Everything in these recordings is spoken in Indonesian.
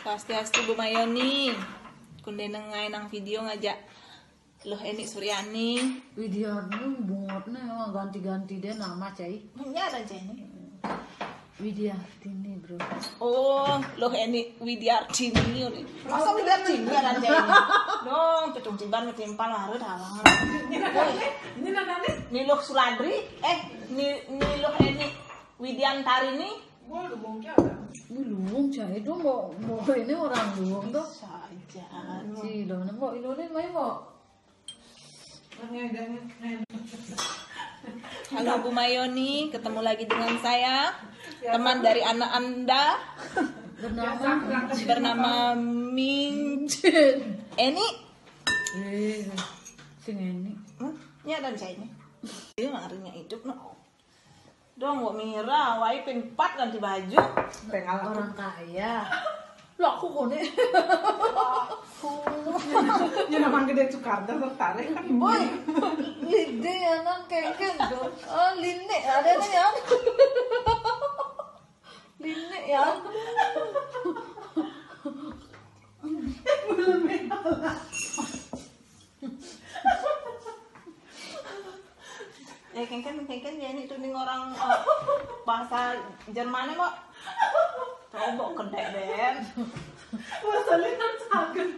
Pasti Bu Mayoni. Kunde nengai nang video ngajak loh Eni Suryani. Widiarni bungotnya ganti-ganti deh nama cai. Nyara aja ini. Widiartini bro. Oh, loh Eni Widiartini. Masa Widiartini ada aja ini? Dong, petunjukan ketimpal harus hawang. Ini nanti Ni loh Suladri, ni loh Eni Widiantarini. gua udah bongkar ada. Ini luwung cai itu mau ini orang luwung tuh. Saja. Si lo nembok ini main mau. Halo Bu Mayoni, ketemu lagi dengan saya, teman dari anak Anda bernama Mincin. Eni, Sing ini. ini ada saya ini. Dia ngarinya hidup no. Dong, gua mira, wai pempat ganti baju. Orang kaya. Lah aku kone. Ya namang gede Soekarno tertarik kan. Boy, Lide anak kengken tuh. Oh line ada nih ya. Line ya. kengken ya ini tuh ning orang bahasa Jermannya kok. Coba kedek den. Masalahnya kan sakit.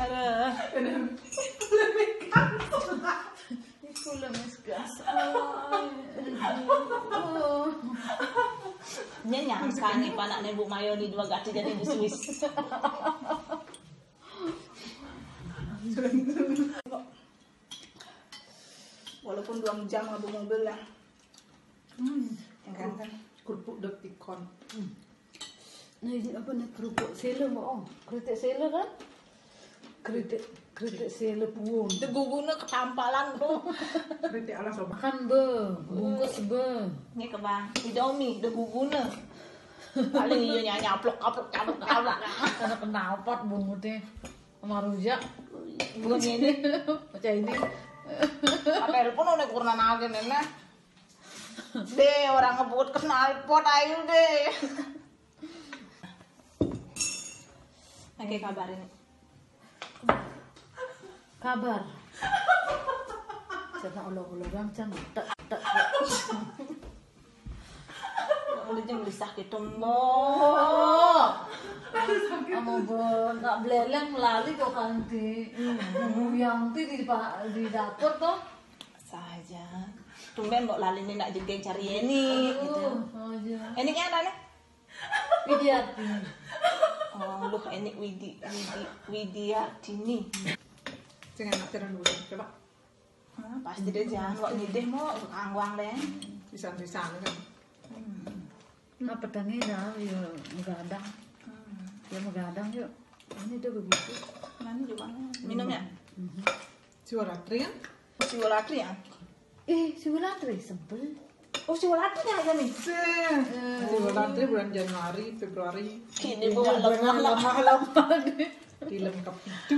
Aduh. Itu lemes gas. Nya nyangka nih panaknya Bu Mayoni dua gati jadi di Swiss. Walaupun 2 jam ngadu mobil lah. Kan kerupuk detikon. Nah ini apa nih kerupuk sele mau? Kritik sele kan? Kritik sele puun. Itu guguna ketampalan tuh. Kritik ala sobat. Makan be, bungkus be. Ini kebang, Indomie, udah guguna. Paling iya nyaplok. Karena kenalpot bungkusnya sama rujak. Bukan ini. Macam ini. Telepon udah kurang nagen nenek. Deh orang ngebut knalpot ayo deh. Oke kabar ini. Kabar. Jangan ulang-ulang jangan. Tak. Udah jam lisah gitu mbok. Kamu nggak beleleng lali kok kanti. Yang di dapur tuh. Saja. Tumben mbok lali nih nak jengking cari ini gitu. Ini yang ada nih. Widiarti. Oh, lu ini Widiartini. Jangan nak terang dulu. Coba. Pasti deh jangan kok nyidih mau angwang deh. Bisa kan. Nah petani dah ya menggadang. Ya menggadang yuk. Ini udah begitu. Mana juga minumnya? Si Waratri kan? Si Wulatri ya? Si Wulatri sebel. Oh si Wulatri aja nih. Si Waratri bulan Januari, Februari. Kini bukan lemah. Dilengkap itu.